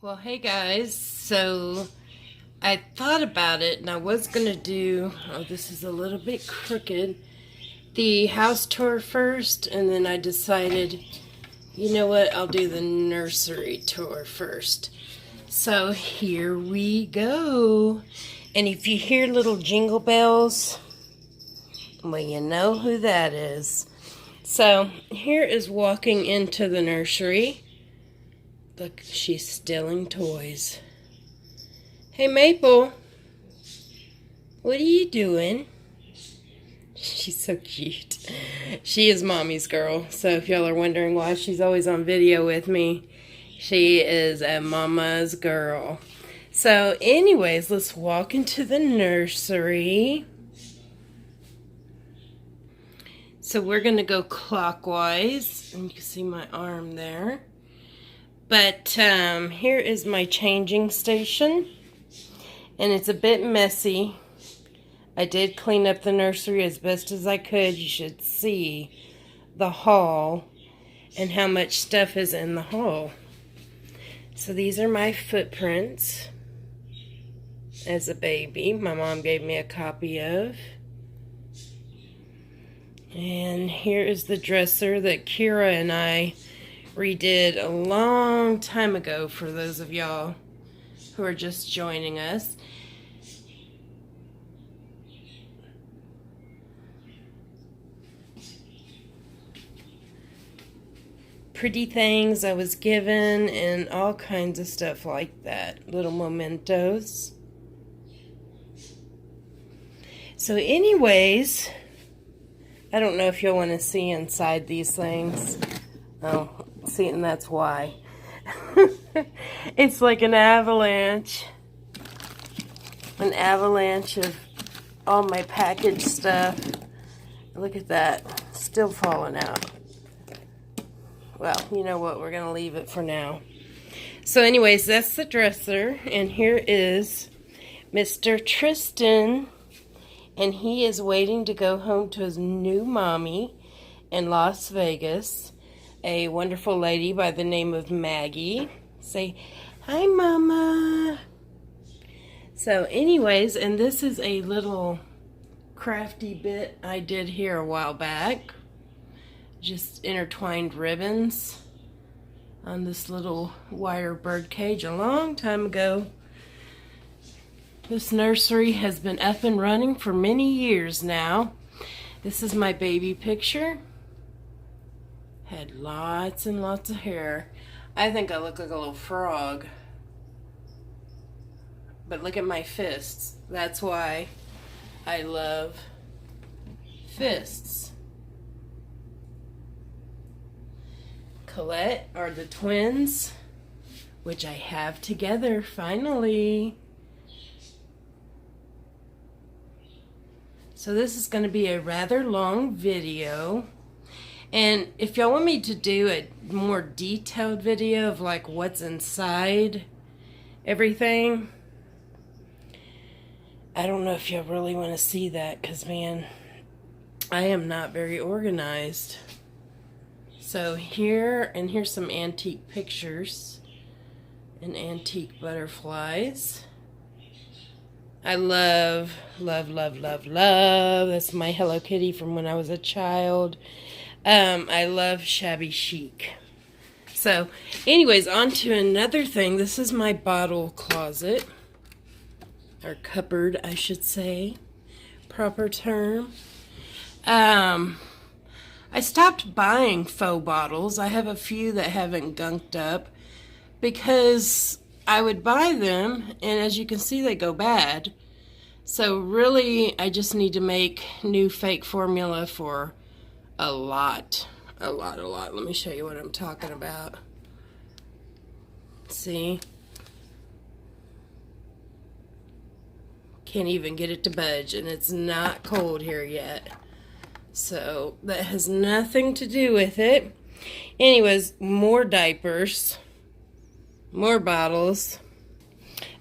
Well, hey guys, so I thought about it and I was going to do, oh, this is a little bit crooked, the house tour first, and then I decided, you know what, I'll do the nursery tour first. So here we go. And if you hear little jingle bells, well, you know who that is. So here is walking into the nursery. Look, she's stealing toys. Hey, Maple. What are you doing? She's so cute. She is Mommy's girl. So if y'all are wondering why she's always on video with me, she is a mama's girl. So anyways, let's walk into the nursery. So we're going to go clockwise. And you can see my arm there. But here is my changing station, and it's a bit messy. I did clean up the nursery as best as I could. You should see the hall and how much stuff is in the hall. So these are my footprints as a baby. My mom gave me a copy of. And here is the dresser that Kira and I redid a long time ago for those of y'all who are just joining us. Pretty things I was given and all kinds of stuff like that. Little mementos. So anyways, I don't know if you'll want to see inside these things. Oh, see, and that's why. It's like an avalanche. An avalanche of all my packaged stuff. Look at that. Still falling out. Well, you know what? We're going to leave it for now. So anyways, that's the dresser. And here is Mr. Tristan. And he is waiting to go home to his new mommy in Las Vegas. A wonderful lady by the name of Maggie. Say, hi, Mama. So anyways, and this is a little crafty bit I did here a while back. Just intertwined ribbons on this little wire bird cage a long time ago. This nursery has been up and running for many years now. This is my baby picture. Had lots and lots of hair. I think I look like a little frog. But look at my fists. That's why I love fists. Colette are the twins, which I have together finally. So this is going to be a rather long video. And if y'all want me to do a more detailed video of like what's inside everything, I don't know if y'all really want to see that because, man, I am not very organized. So here's some antique pictures and antique butterflies. I love, love, love, love, love. That's my Hello Kitty from when I was a child. I love shabby chic. So, anyways, on to another thing. This is my bottle closet. Or cupboard, I should say. Proper term. I stopped buying faux bottles. I have a few that haven't gunked up. Because I would buy them, and as you can see, they go bad. So, really, I just need to make new fake formula for a lot. Let me show you what I'm talking about. See? Can't even get it to budge, and it's not cold here yet. So, that has nothing to do with it. Anyways, more diapers. More bottles.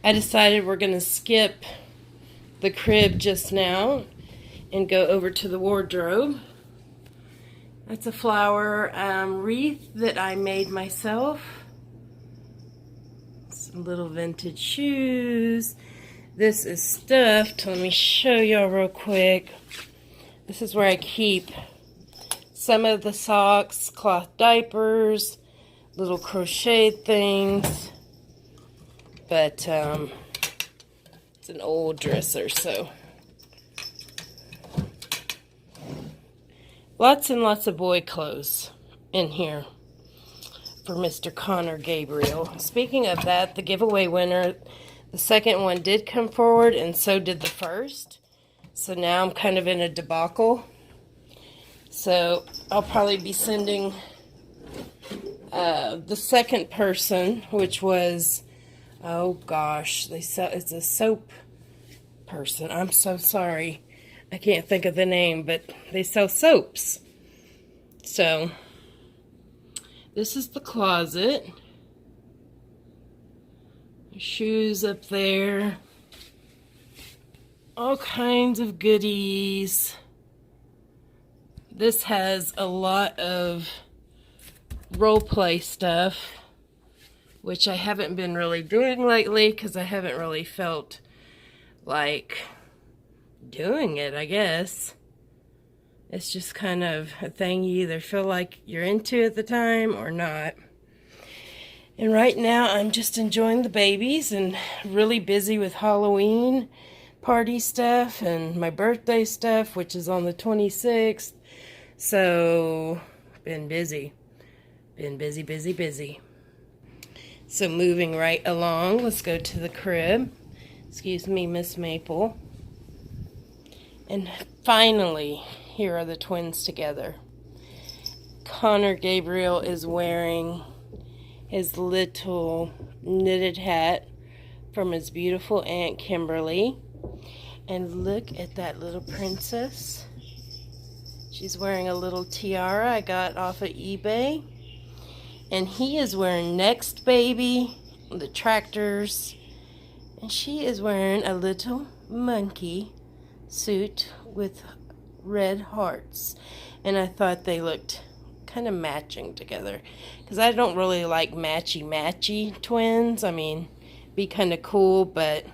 I decided we're going to skip the crib just now and go over to the wardrobe. That's a flower wreath that I made myself. It's Some little vintage shoes. This is stuffed. Let me show y'all real quick. This is where I keep some of the socks, cloth diapers, little crochet things. But it's an old dresser, so lots and lots of boy clothes in here for Mr. Connor Gabriel. Speaking of that, the giveaway winner, the second one did come forward, and so did the first. So now I'm kind of in a debacle. So I'll probably be sending the second person, which was, oh gosh, it's a soap person. I'm so sorry. I can't think of the name, but they sell soaps. So this is the closet. Shoes up there. All kinds of goodies. This has a lot of role play stuff, which I haven't been really doing lately because I haven't really felt like doing it, I guess. It's just kind of a thing you either feel like you're into at the time or not. And right now I'm just enjoying the babies and really busy with Halloween party stuff and my birthday stuff, which is on the 26th. So, been busy. Been busy, busy, busy. So moving right along, let's go to the crib. Excuse me, Miss Maple. And finally, here are the twins together. Connor Gabriel is wearing his little knitted hat from his beautiful Aunt Kimberly. And look at that little princess. She's wearing a little tiara I got off of eBay. And he is wearing Next Baby, the tractors. And she is wearing a little monkey suit with red hearts. And I thought they looked kind of matching together. Because I don't really like matchy-matchy twins. I mean, be kind of cool, but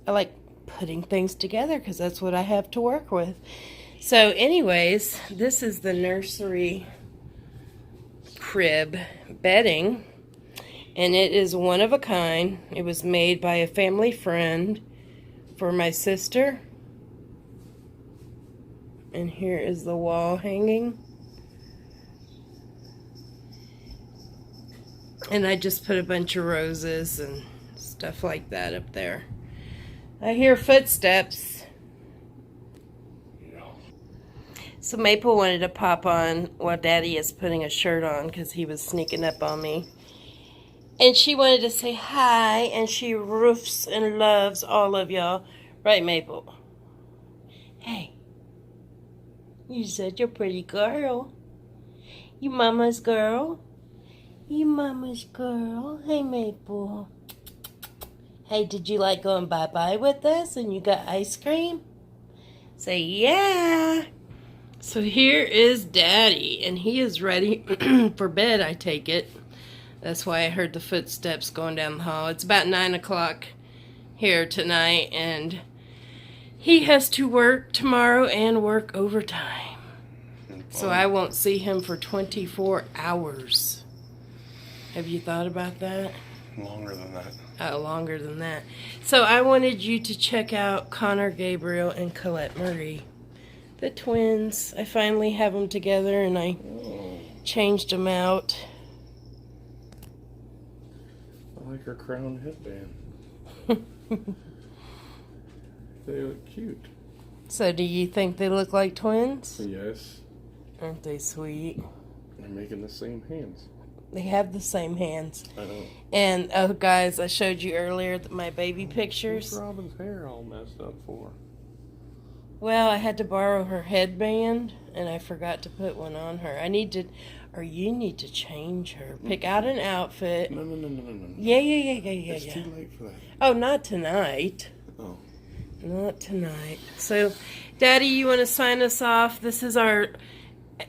I like putting things together because that's what I have to work with. So anyways, this is the Nursery crib bedding, and it is one of a kind. It was made by a family friend for my sister. And here is the wall hanging. And I just put a bunch of roses and stuff like that up there. I hear footsteps. So Maple wanted to pop on while Daddy is putting a shirt on because he was sneaking up on me. And she wanted to say hi, and she roofs and loves all of y'all. Right, Maple? Hey. You such a pretty girl. You mama's girl. You mama's girl. Hey, Maple. Hey, did you like going bye-bye with us and you got ice cream? Say yeah. So here is Daddy, and he is ready for bed, I take it. That's why I heard the footsteps going down the hall. It's about 9 o'clock here tonight, and he has to work tomorrow and work overtime. So I won't see him for 24 hours. Have you thought about that? Longer than that. Oh, longer than that. So I wanted you to check out Connor Gabriel and Colette Marie. The twins. I finally have them together, and I changed them out. I like her crown headband. They look cute. So do you think they look like twins? Yes. Aren't they sweet? They're making the same hands. They have the same hands. I know. And, oh, guys, I showed you earlier my baby pictures. What's Robin's hair all messed up for? Well, I had to borrow her headband, and I forgot to put one on her. You need to change her. Pick out an outfit. No. Yeah. It's too late for that. Oh, not tonight. Oh. Not tonight. So, Daddy, you want to sign us off? This is our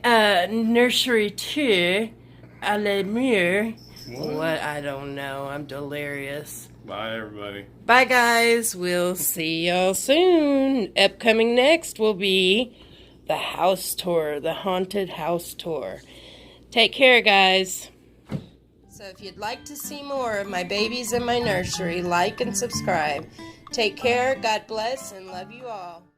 nursery tour à la mur What? I don't know. I'm delirious. Bye, everybody. Bye, guys. We'll see y'all soon. Upcoming next will be the house tour, the haunted house tour. Take care, guys. So if you'd like to see more of my babies in my nursery, like and subscribe. Take care, God bless, and love you all.